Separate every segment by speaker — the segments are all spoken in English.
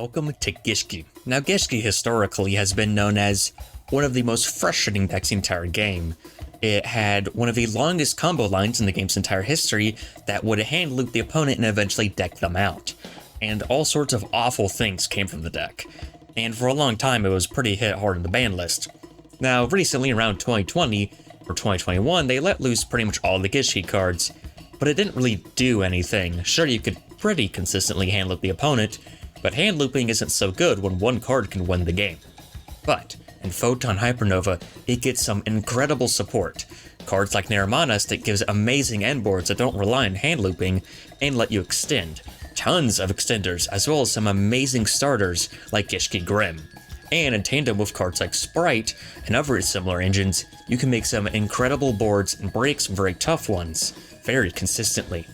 Speaker 1: Welcome to Gishki. Now Gishki historically has been known as one of the most frustrating decks in the entire game. It had one of the longest combo lines in the game's entire history that would hand loop the opponent and eventually deck them out. And all sorts of awful things came from the deck. And for a long time it was pretty hit hard in the ban list. Now recently around 2020 or 2021 they let loose pretty much all the Gishki cards, but it didn't really do anything. Sure, you could pretty consistently hand loop the opponent, but hand looping isn't so good when one card can win the game. But in PHOTON HYPERNOVA, it gets some incredible support. Cards like Neremanas that gives amazing endboards that don't rely on hand looping and let you extend. Tons of extenders, as well as some amazing starters like Gishki Grimm. And in tandem with cards like Sprite and other similar engines, you can make some incredible boards and break some very tough ones very consistently.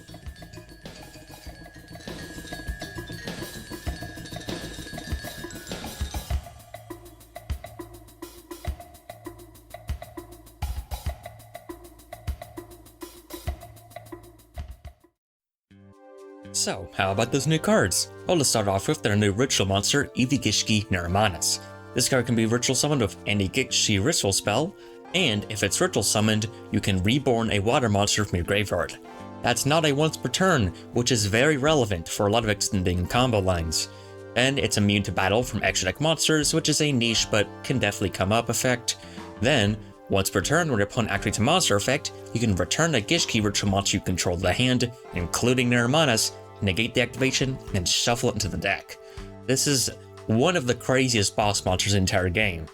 Speaker 1: So, how about those new cards? Well, to start off with, their new ritual monster, Gishki Neremanas. This card can be ritual summoned with any Gishki ritual spell, and if it's ritual summoned, you can reborn a water monster from your graveyard. That's not a once per turn, which is very relevant for a lot of extending combo lines. And it's immune to battle from extra deck monsters, which is a niche but can definitely come up effect. Then, once per turn, when your opponent activates a monster effect, you can return a Gishki ritual monster you control to the hand, including Neremanas, negate the activation, and shuffle it into the deck. This is one of the craziest boss monsters in the entire game.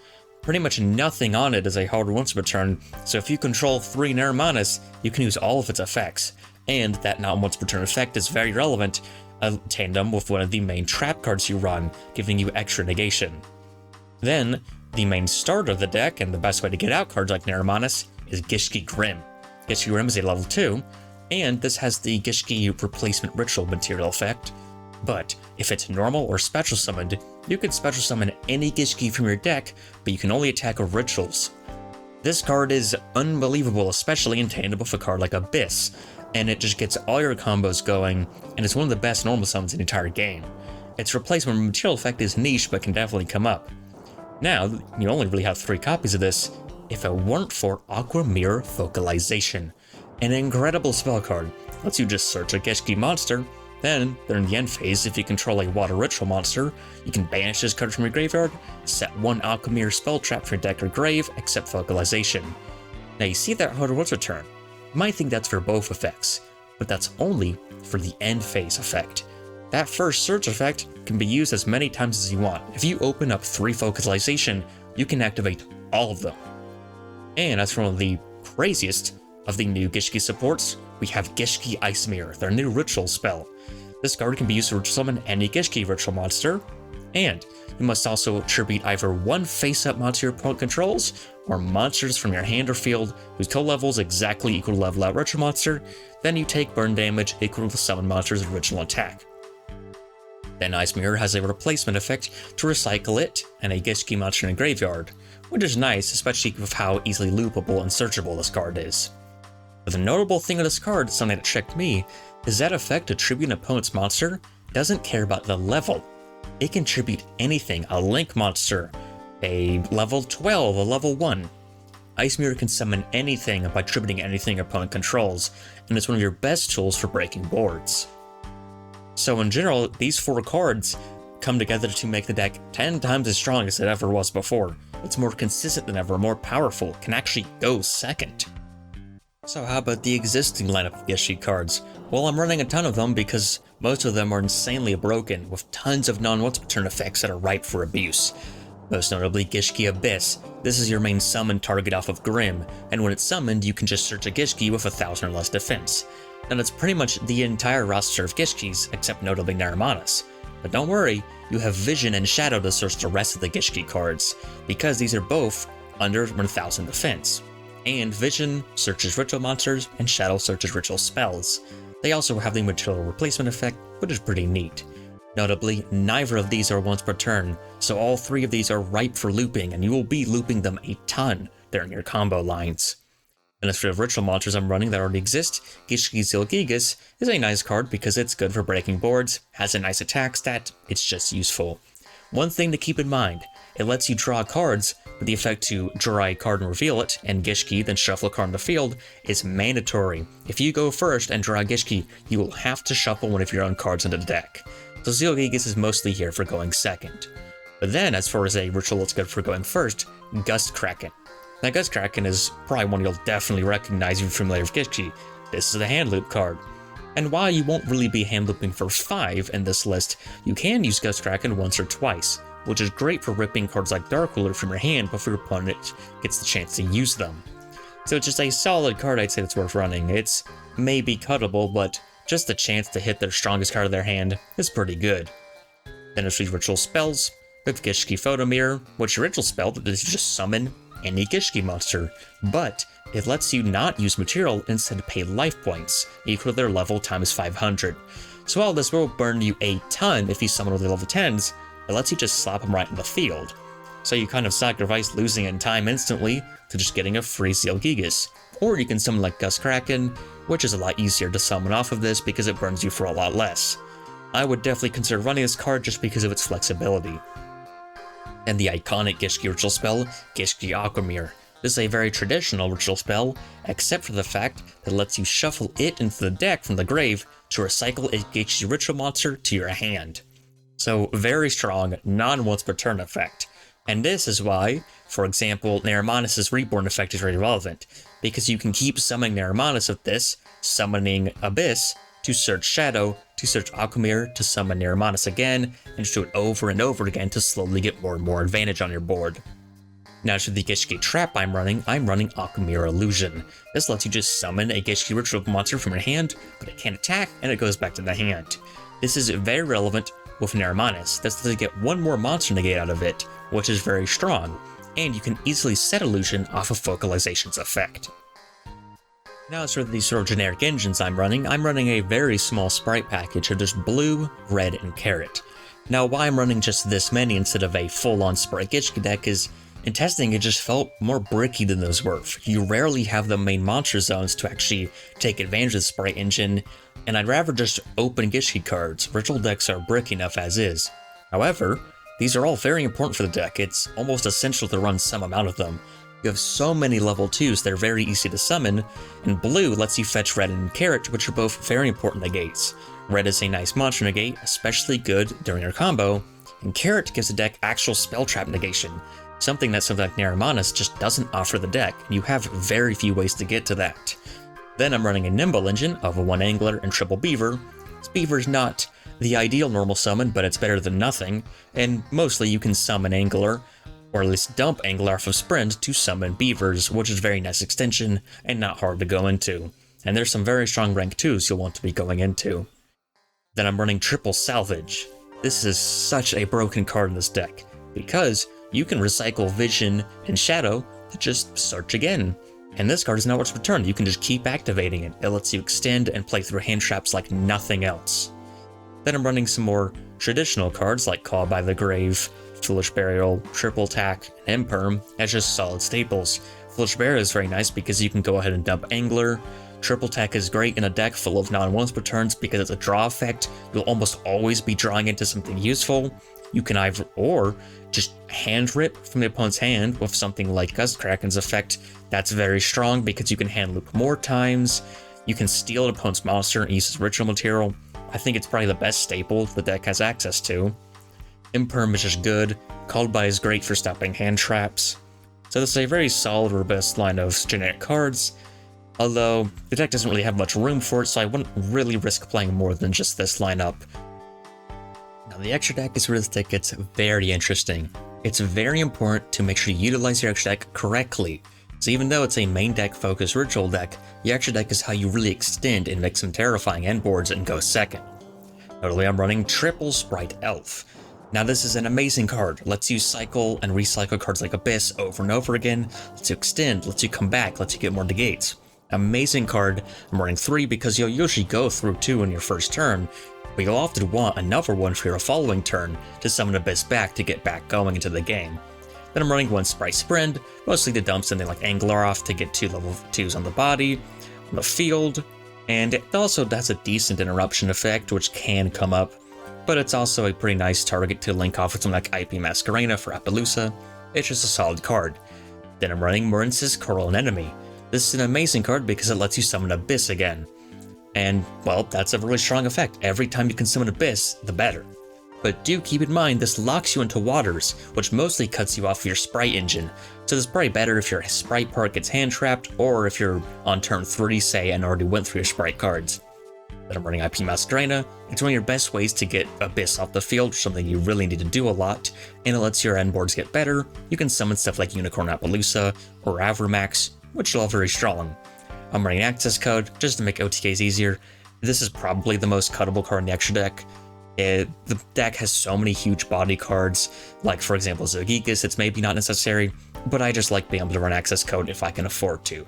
Speaker 1: Pretty much nothing on it is a hard once per turn, so if you control 3 Neremanas, you can use all of its effects. And that not once per turn effect is very relevant, in tandem with one of the main trap cards you run, giving you extra negation. Then, the main starter of the deck, and the best way to get out cards like Neremanas, is Gishki Grimm. Gishki Grimm is a level 2, and this has the Gishki replacement ritual material effect. But if it's normal or special summoned, you can special summon any Gishki from your deck, but you can only attack with rituals. This card is unbelievable, especially in tandem with a card like Abyss, and it just gets all your combos going, and it's one of the best normal summons in the entire game. Its replacement material effect is niche, but can definitely come up. Now, you only really have 3 copies of this if it weren't for Aqua Mirror Focalization. An incredible spell card. Lets you just search a Gishki monster, then, during the end phase, if you control a water ritual monster, you can banish this card from your graveyard, set 1 Aqua Mirror spell trap from your deck or grave, except Focalization. Now you see that harder once per turn. You might think that's for both effects, but that's only for the end phase effect. That first search effect can be used as many times as you want. If you open up 3 Focalization, you can activate all of them. And as for one of the craziest of the new Gishki supports, we have Gishki Ice Mirror, their new ritual spell. This card can be used to ritual summon any Gishki ritual monster, and you must also attribute either 1 face-up monster your opponent controls, or monsters from your hand or field whose total level is exactly equal to level out ritual monster, then you take burn damage equal to the summon monster's original attack. Then Ice Mirror has a replacement effect to recycle it and a Gishki monster in a graveyard, which is nice, especially with how easily loopable and searchable this card is. But the notable thing of this card, something that tricked me, is that effect to tribute an opponent's monster doesn't care about the level. It can tribute anything, a Link monster, a level 12, a level 1. Ice Mirror can summon anything by tributing anything your opponent controls, and it's one of your best tools for breaking boards. So in general, these 4 cards come together to make the deck 10 times as strong as it ever was before. It's more consistent than ever, more powerful, can actually go second. So how about the existing lineup of Gishki cards? Well, I'm running a ton of them because most of them are insanely broken, with tons of non-once per turn effects that are ripe for abuse. Most notably Gishki Abyss. This is your main summon target off of Grimm, and when it's summoned you can just search a Gishki with 1,000 or less defense. And it's pretty much the entire roster of Gishkis, except notably Neremanas. But don't worry, you have Vision and Shadow to search the rest of the Gishki cards, because these are both under 1,000 defense. And Vision searches ritual monsters, and Shadow searches ritual spells. They also have the material replacement effect, which is pretty neat. Notably, neither of these are once per turn, so all 3 of these are ripe for looping, and you will be looping them a ton during your combo lines. Then as for the ritual monsters I'm running that already exist, Gishki Cards is a nice card because it's good for breaking boards, has a nice attack stat, it's just useful. One thing to keep in mind, it lets you draw cards, but the effect to draw a card and reveal it, and Gishki, then shuffle a card on the field, is mandatory. If you go first and draw a Gishki, you will have to shuffle one of your own cards into the deck. So Cards is mostly here for going second. But then, as far as a ritual that's good for going first, Gust Kraken. Now Gust Kraken is probably one you'll definitely recognize if you're familiar with Gishki. This is a hand loop card. And while you won't really be hand looping for 5 in this list, you can use Gust Kraken once or twice, which is great for ripping cards like Dark Ruler from your hand before your opponent gets the chance to use them. So it's just a solid card I'd say that's worth running. It's maybe cuttable, but just the chance to hit their strongest card of their hand is pretty good. Then there's ritual spells, with Gishki Photo Mirror, which your ritual spell that is just summon any Gishki monster, but it lets you not use material, instead pay life points, equal to their level times 500. So while this will burn you a ton if you summon with the level 10s, it lets you just slap them right in the field. So you kind of sacrifice losing in time instantly to just getting a free Cards. Or you can summon like Gust Kraken, which is a lot easier to summon off of this because it burns you for a lot less. I would definitely consider running this card just because of its flexibility. And the iconic Gishki ritual spell, Gishki Aquamirror. This is a very traditional ritual spell, except for the fact that it lets you shuffle it into the deck from the grave to recycle a Gishki ritual monster to your hand. So very strong, non-once per turn effect. And this is why, for example, Naramanus' Reborn effect is very relevant, because you can keep summoning Naramanus with this, summoning Abyss, to search Shadow, to search Aquamirror, to summon Naramanus again, and just do it over and over again to slowly get more and more advantage on your board. Now to the Gishki trap I'm running Aquamirror Illusion. This lets you just summon a Gishki ritual monster from your hand, but it can't attack, and it goes back to the hand. This is very relevant with Naramanus. This lets you get one more monster negate out of it, which is very strong, and you can easily set Illusion off of Focalization's effect. Now as for the sort of generic engines I'm running a very small sprite package of just blue, red, and carrot. Now why I'm running just this many instead of a full-on sprite Gishki deck is, in testing it just felt more bricky than those were. You rarely have the main monster zones to actually take advantage of the sprite engine, and I'd rather just open Gishki cards. Ritual decks are brick enough as is. However, these are all very important for the deck. It's almost essential to run some amount of them. You have so many level 2s that are very easy to summon, and blue lets you fetch red and carrot, which are both very important negates. Red is a nice monster negate, especially good during your combo, and carrot gives the deck actual spell trap negation, something that something like Naramanus just doesn't offer the deck, and you have very few ways to get to that. Then I'm running a Nimble engine of a 1 Angler and triple Beaver. This Beaver's not the ideal normal summon, but it's better than nothing, and mostly you can summon Angler, or at least dump Angler off of Sprint to summon Beavers, which is a very nice extension and not hard to go into. And there's some very strong rank 2s you'll want to be going into. Then I'm running triple Salvage. This is such a broken card in this deck, because you can recycle Vision and Shadow to just search again. And this card is not what's returned, you can just keep activating it. It lets you extend and play through hand traps like nothing else. Then I'm running some more traditional cards like Call by the Grave, Foolish Burial, Triple Attack, and Imperm as just solid staples. Foolish Burial is very nice because you can go ahead and dump Angler. Triple Attack is great in a deck full of non-once per turns because it's a draw effect. You'll almost always be drawing into something useful. You can either or just hand rip from the opponent's hand with something like Gust Kraken's effect. That's very strong because you can hand loop more times. You can steal an opponent's monster and use its ritual material. I think it's probably the best staple the deck has access to. Imperm is just good. Called by is great for stopping hand traps. So this is a very solid, robust line of generic cards. Although the deck doesn't really have much room for it, so I wouldn't really risk playing more than just this lineup. Now the extra deck is where this deck gets very interesting. It's very important to make sure you utilize your extra deck correctly. So even though it's a main deck focused ritual deck, the extra deck is how you really extend and make some terrifying end boards and go second. Notably, I'm running triple Sprite Elf. Now this is an amazing card, lets you cycle and recycle cards like Abyss over and over again, lets you extend, lets you come back, lets you get more negates. Amazing card. I'm running 3 because you'll usually go through 2 in your first turn, but you'll often want another one for your following turn to summon Abyss back to get back going into the game. Then I'm running 1 Sprite Sprint, mostly to dump something like Angler off to get 2 level 2s on the body, on the field, and it also has a decent interruption effect, which can come up, but it's also a pretty nice target to link off with something like IP Masquerena for Appaloosa. It's just a solid card. Then I'm running Morince's Coral Anemone. This is an amazing card because it lets you summon Abyss again. And, well, that's a really strong effect. Every time you can summon Abyss, the better. But do keep in mind this locks you into waters, which mostly cuts you off your Sprite engine, so this is probably better if your Sprite part gets hand trapped, or if you're on turn 3, say, and already went through your Sprite cards. Then I'm running IP Masquerena. It's one of your best ways to get Abyss off the field, something you really need to do a lot, and it lets your end boards get better. You can summon stuff like Unicorn Appaloosa or Avramax, which are all very strong. I'm running Access Code just to make OTKs easier. This is probably the most cuttable card in the extra deck. The deck has so many huge body cards, like for example Zogigas, it's maybe not necessary, but I just like being able to run Access Code if I can afford to.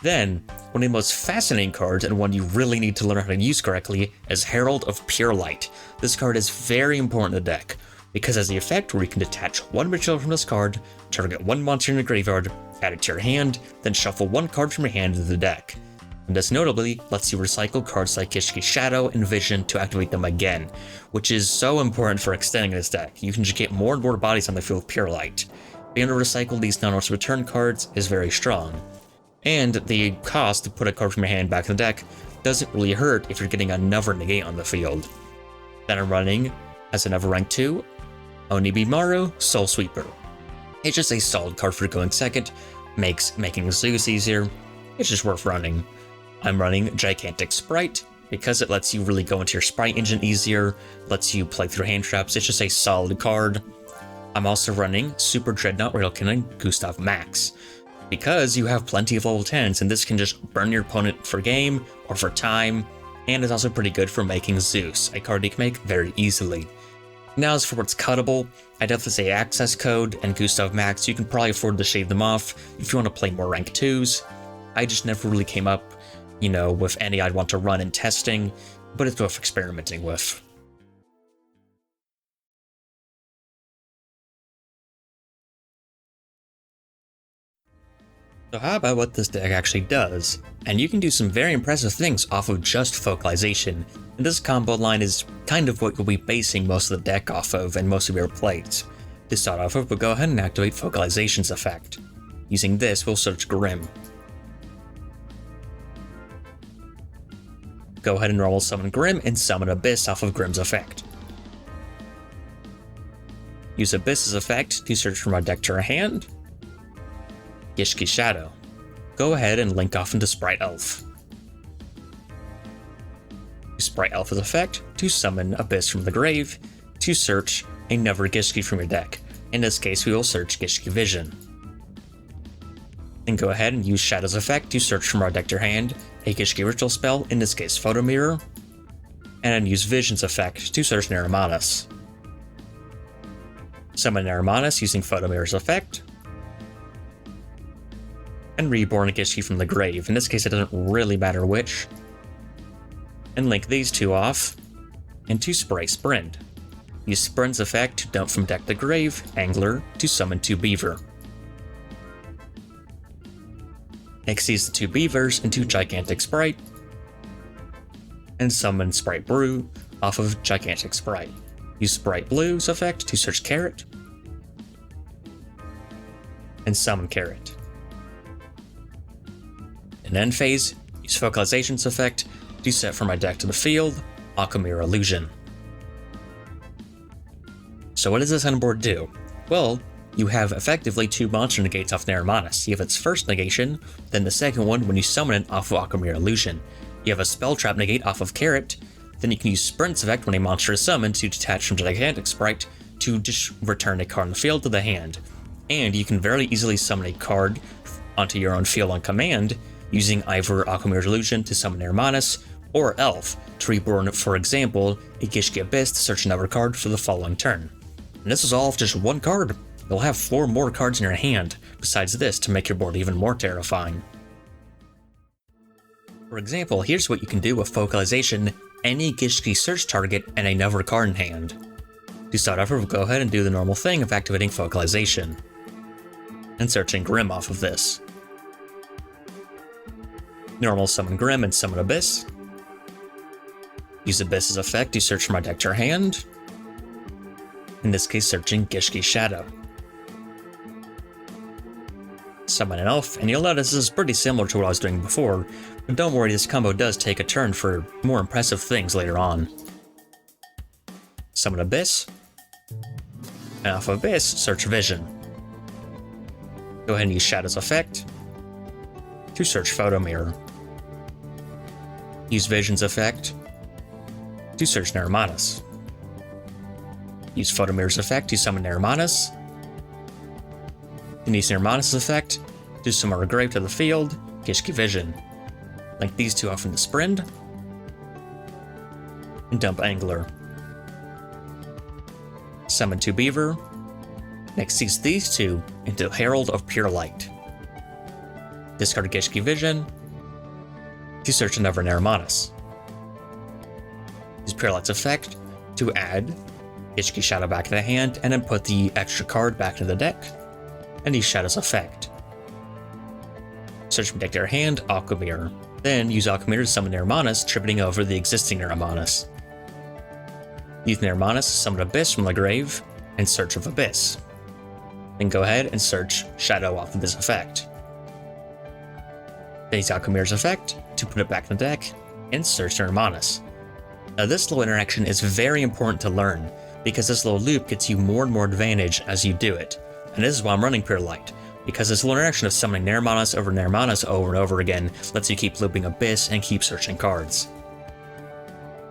Speaker 1: Then, one of the most fascinating cards, and one you really need to learn how to use correctly, is Herald of Pure Light. This card is very important in the deck, because it has the effect where you can detach 1 material from this card, target 1 monster in the graveyard, add it to your hand, then shuffle 1 card from your hand into the deck. And this notably lets you recycle cards like Gishki Shadow and Vision to activate them again, which is so important for extending this deck. You can just get more and more bodies on the field with Pure Light. Being able to recycle these non-order return cards is very strong. And the cost to put a card from your hand back in the deck doesn't really hurt if you're getting another negate on the field. Then I'm running, as another rank 2, Onibimaru Soul Sweeper. It's just a solid card for going second, makes making Zeus easier, it's just worth running. I'm running Gigantic Sprite, because it lets you really go into your Sprite engine easier, lets you play through hand traps, it's just a solid card. I'm also running Super Dreadnought Rail Cannon Gustav Max, because you have plenty of level 10s, and this can just burn your opponent for game or for time, and is also pretty good for making Zeus, a card you can make very easily. Now as for what's cuttable, I'd definitely say Access Code and Gustav Max. You can probably afford to shave them off if you want to play more rank 2s. I just never really came up, with any I'd want to run in testing, but it's worth experimenting with. So how about what this deck actually does? And you can do some very impressive things off of just Focalization, and this combo line is kind of what you'll be basing most of the deck off of and most of your plays. To start off with, we'll go ahead and activate Focalization's effect. Using this, we'll search Grim. Go ahead and normal summon Grim and summon Abyss off of Grim's effect. Use Abyss's effect to search from our deck to our hand. Gishki Shadow. Go ahead and link off into Sprite Elf. Use Sprite Elf's effect to summon Abyss from the grave, to search another Gishki from your deck. In this case, we will search Gishki Vision. Then go ahead and use Shadow's effect to search from our deck to your hand a Gishki Ritual spell, in this case Photo Mirror, and then use Vision's effect to search Naramanus. Summon Naramanus using Photo Mirror's effect, and reborn a Gishki from the grave. In this case, it doesn't really matter which. And link these two off into Spray Sprint. Use Sprint's effect to dump from deck to grave, Angler, to summon 2 Beaver. Next, these the 2 Beavers into Gigantic Sprite, and summon Sprite Brew off of Gigantic Sprite. Use Sprite Blue's effect to search Carrot, and summon Carrot. In end phase, use Focalization's effect to set from my deck to the field, Aquamirror Illusion. So what does this endboard do? Well, you have effectively 2 monster negates off Naramanus. You have its first negation, then the second one when you summon it off of Aquamirror Illusion. You have a Spell Trap negate off of Carrot, then you can use Sprint's effect when a monster is summoned to detach from Gigantic Sprite to just return a card on the field to the hand. And you can very easily summon a card onto your own field on command, using either Aquamirror Illusion to summon Naramanus, or Elf to reborn, for example, a Gishki Abyss to search another card for the following turn. And this is all off just 1 card. You'll have 4 more cards in your hand besides this to make your board even more terrifying. For example, here's what you can do with Focalization, any Gishki search target and another card in hand. To start off, we'll go ahead and do the normal thing of activating Focalization. and searching Grim off of this. Normal summon Grim and summon Abyss. Use Abyss's effect to search from my deck to your hand. In this case, searching Gishki Shadow. Summon an Elf, and you'll notice this is pretty similar to what I was doing before, but don't worry, this combo does take a turn for more impressive things later on. Summon Abyss, and off of Abyss, search Vision. Go ahead and use Shadow's effect to search Photo Mirror. Use Vision's effect to search Naramanus. Use Photo Mirror's effect to summon Naramanus. And use Naramanus' effect to summon a grave to the field, Gishki Vision. Link these two off into Sprint, and dump Angler. Summon 2 Beaver. Next use these two into Herald of Pure Light. Discard Gishki Vision to search another Naramanus. Use Pure Light's effect to add Gishki Shadow back to the hand and then put the extra card back into the deck. And use Shadow's effect. Search from deck to your hand, Aquamirror. Then use Aquamirror to summon Naramanus, tributing over the existing Naramanus. Use Naramanus to summon Abyss from the grave, and search of Abyss. Then go ahead and search Shadow off of this effect. Then use Aquamirror's effect to put it back in the deck, and search Naramanus. Now this little interaction is very important to learn, because this little loop gets you more and more advantage as you do it. And this is why I'm running Pure Light, because this little interaction of summoning Naramanus over and over again lets you keep looping Abyss and keep searching cards.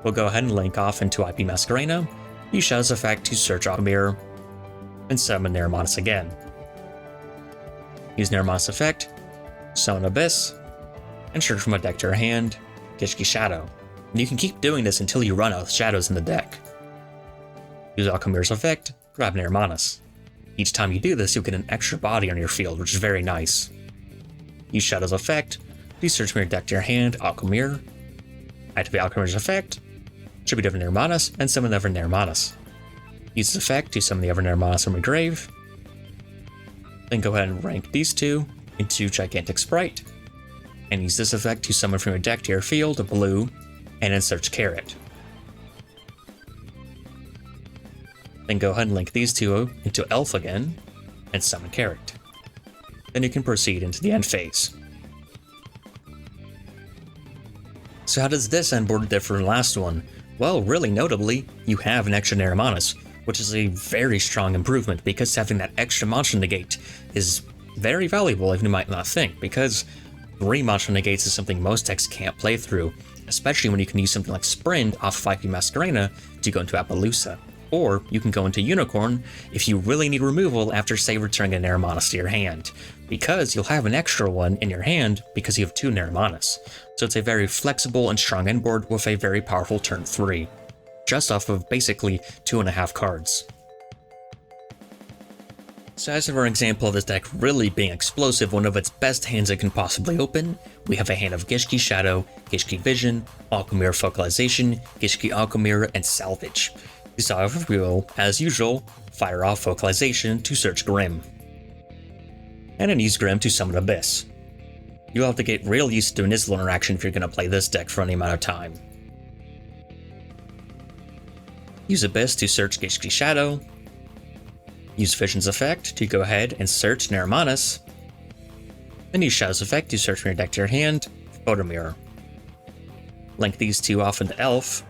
Speaker 1: We'll go ahead and link off into IP Masquerena, use Shadow's effect to search Aquamirror, and summon Naramanus again. Use Naramanus' effect, summon Abyss, and search from a deck to your hand, Gishki Shadow. And you can keep doing this until you run out of shadows in the deck. Use Aquamirror's effect, grab Naramanus. Each time you do this, you'll get an extra body on your field, which is very nice. Use Shadow's effect, you search from your deck to your hand, Aquamirror. Activate Aquamirror's effect, tribute over Naramanus, and summon another Naramanus. Use this effect to summon the other Naramanus from your grave. Then go ahead and rank these two into Gigantic Sprite, and use this effect to summon from your deck to your field a blue, and then search Carrot. Then go ahead and link these two into Elf again, and summon Carrot. Then you can proceed into the end phase. So how does this end board differ from the last one? Well, really notably, you have an extra Naramanus, which is a very strong improvement, because having that extra monster negate is very valuable, even you might not think, because 3 monster negates is something most decks can't play through, especially when you can use something like Sprint off of IP Masquerena to go into Appaloosa. Or you can go into Unicorn if you really need removal after, say, returning a Naramanus to your hand, because you'll have an extra one in your hand because you have 2 Naramanus. So it's a very flexible and strong end board with a very powerful turn 3, just off of basically 2.5 cards. So as for an example of this deck really being explosive, one of its best hands it can possibly open, we have a hand of Gishki Shadow, Gishki Vision, Aquamirror Focalization, Gishki Aquamirror, and Salvage. However, we will, as usual, fire off Focalization to search Grim. And then use Grim to summon Abyss. You'll have to get real used to doing this little interaction if you're going to play this deck for any amount of time. Use Abyss to search Gishki Shadow. Use Vision's effect to go ahead and search Naramanus. Then use Shadow's effect to search from your deck to your hand, Photo Mirror. Link these two off into Elf,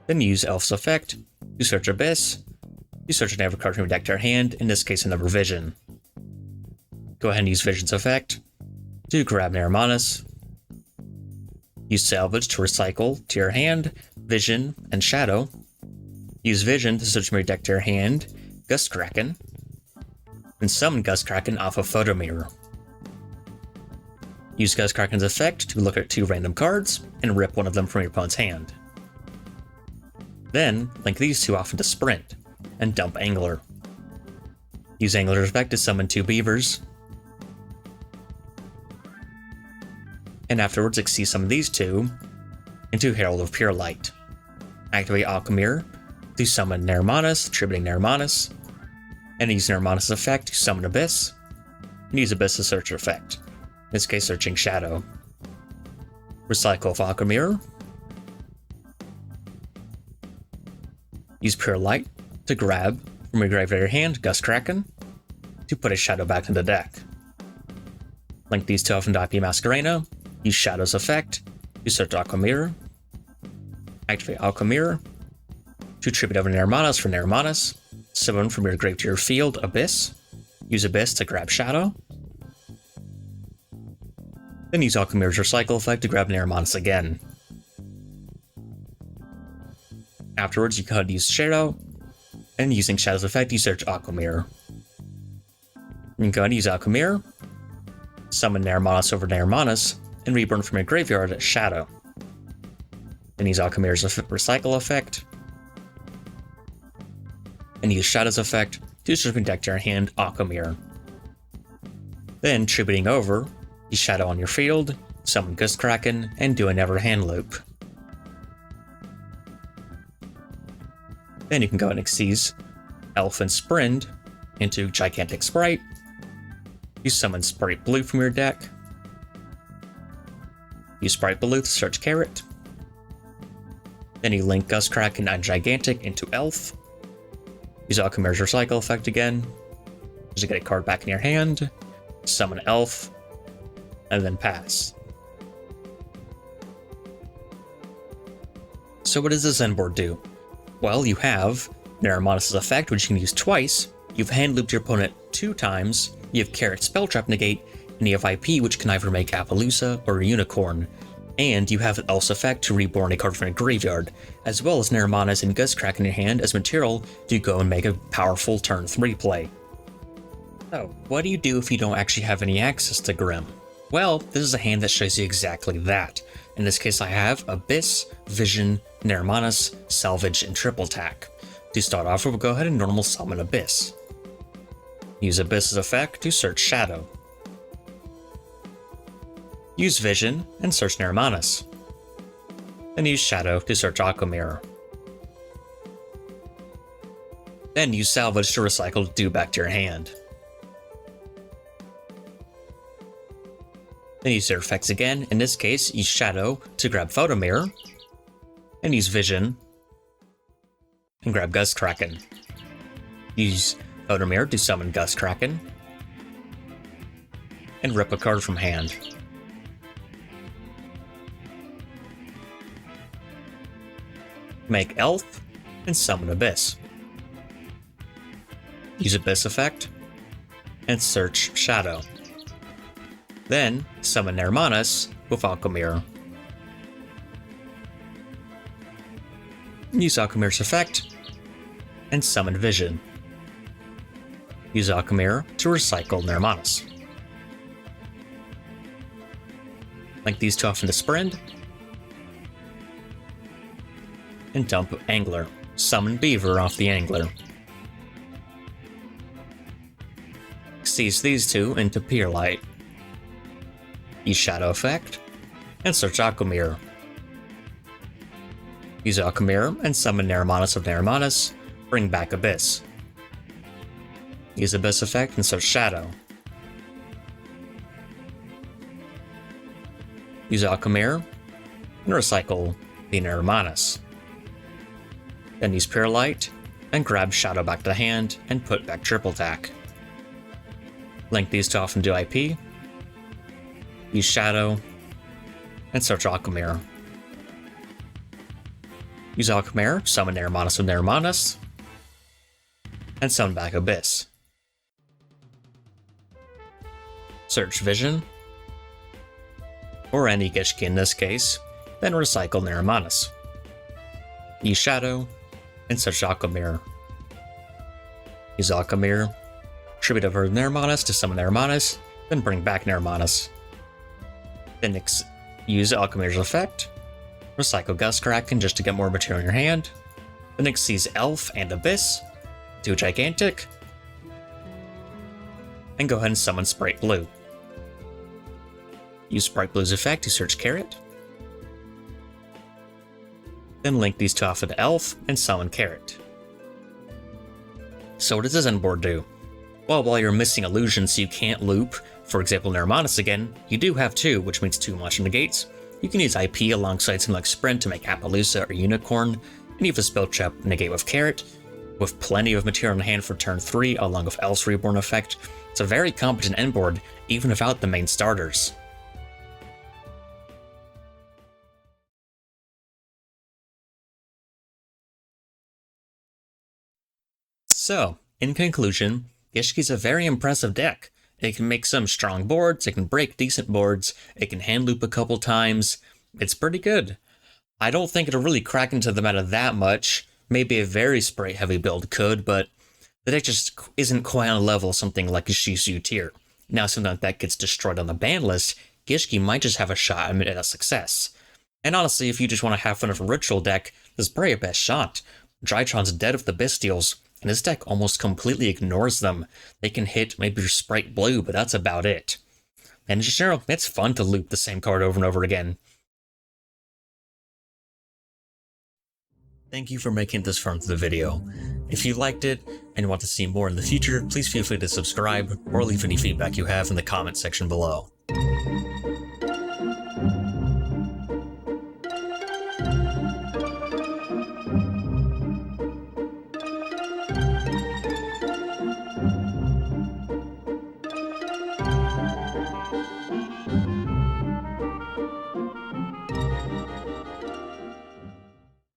Speaker 1: then use Elf's effect to search Abyss. You search another card from your deck to your hand, in this case another Vision. Go ahead and use Vision's effect to grab Naramanus. Use Salvage to recycle to your hand, Vision, and Shadow. Use Vision to search from your deck to your hand, Gust Kraken. And summon Gust Kraken off of Photo Mirror. Use Gust Kraken's effect to look at 2 random cards and rip one of them from your opponent's hand. Then, link these two off into Sprint, and dump Angler. Use Angler's effect to summon 2 Beavers. And afterwards, see some of these two into Herald of Pure Light. Activate Aquamirror to summon Naramanus, tributing Naramanus. And use Naramanus' effect to summon Abyss. and use Abyss to search effect. In this case, searching Shadow. Recycle Vodka Mirror. Use Pure Light to grab from your graveyard hand Gust Kraken to put a Shadow back in the deck. Link these two off into IP Masquerena. Use Shadow's effect to search Aqua Mirror. Activate Aqua Mirror to tribute over Nermanas for Nermanas. Summon from your grave to your field Abyss. Use Abyss to grab Shadow. Then use Aqua Mirror's Recycle effect to grab Nermanas again. Afterwards, you can use Shadow, and using Shadow's effect, you search Aqua Mirror. You can go ahead and use Aqua Mirror, summon Nermanas over Nermanas, and reburn from your graveyard Shadow. Then use Aqua Mirror's Recycle effect, and use Shadow's effect to strip your deck to your hand Aqua Mirror. Then, tributing over, use Shadow on your field, summon Gust Kraken, and do a Never Hand loop. Then you can go and seize Elf and Sprint into Gigantic Sprite. You summon Sprite Blue from your deck. Use Sprite Blue to search Carrot. Then you link Gust Kraken and Gigantic into Elf. Use Aqua Mirror's Recycle effect again. Just to get a card back in your hand. Summon Elf. And then pass. So what does this end board do? Well, you have Nermanas' effect, which you can use twice. You've hand looped your opponent 2 times. You have Carrot Spell Trap Negate, and you have IP, which can either make Appaloosa or a Unicorn. And you have Elf's effect to reborn a card from your graveyard, as well as Nermanas and Gust Kraken in your hand as material to go and make a powerful turn 3 play. So, what do you do if you don't actually have any access to Grim? Well, this is a hand that shows you exactly that. In this case, I have Abyss, Vision, Nermanas, Salvage, and Triple Attack. To start off, we'll go ahead and normal summon Abyss. Use Abyss's effect to search Shadow. Use Vision and search Nermanas. Then use Shadow to search Aqua Mirror. Then use Salvage to recycle to back to your hand. Then use their effects again. In this case, use Shadow to grab Photo Mirror. And use Vision and grab Gust Kraken. Use Photo Mirror to summon Gust Kraken. And rip a card from hand. Make Elf and summon Abyss. Use Abyss effect and search Shadow. Then summon Nermanas with Aqua Mirror. Use Aqua Mirror's effect and summon Vision. Use Aqua Mirror to recycle Nermanas. Link these two off into Sprint. And dump Angler. Summon Beaver off the Angler. Seize these two into Pure Light. Use Shadow effect and search Aqua Mirror. Use Aqua Mirror and summon Nermanas of Nermanas. Bring back Abyss. Use Abyss effect and search Shadow. Use Aqua Mirror and recycle the Nermanas. Then use Pure Light and grab Shadow back to the hand and put back Triple Attack. Link these two off into IP. Use Shadow and search Aqua Mirror. Use Aqua Mirror, summon Nermanas with Nermanas, and summon back Abyss. Search Vision, or any Gishki in this case, then recycle Nermanas. Use Shadow and search Aqua Mirror. Use Aqua Mirror, tribute over Nermanas to summon Nermanas, then bring back Nermanas. Then use Aqua Mirror's effect, recycle Gust Kraken just to get more material in your hand. Then seize Elf and Abyss, do Gigantic, and go ahead and summon Sprite Blue. Use Sprite Blue's effect to search Carrot. Then link these two off with Elf and summon Carrot. So what does this end board do? Well, while you're missing illusions so you can't loop, for example Nermanis again, you do have 2, which means 2 monster negates. You can use IP alongside something like Sprint to make Appaloosa or Unicorn, and you have a spell trap negate with Carrot, with plenty of material in hand for turn 3 along with Elf's Reborn effect. It's a very competent endboard, even without the main starters. So, in conclusion, Gishki's a very impressive deck. It can make some strong boards, it can break decent boards, it can hand loop a couple times. It's pretty good. I don't think it'll really crack into the meta that much. Maybe a very spray heavy build could, but the deck just isn't quite on a level of something like a Shisui tier. Now, something like that gets destroyed on the ban list, Gishki might just have a shot at a success. And honestly, if you just want to have fun with a ritual deck, this is probably your best shot. Drytron's dead of the Bestials, and this deck almost completely ignores them. They can hit maybe your Sprite Blue, but that's about it. And in general, it's fun to loop the same card over and over again. Thank you for making this far into the video. If you liked it and want to see more in the future, please feel free to subscribe or leave any feedback you have in the comment section below.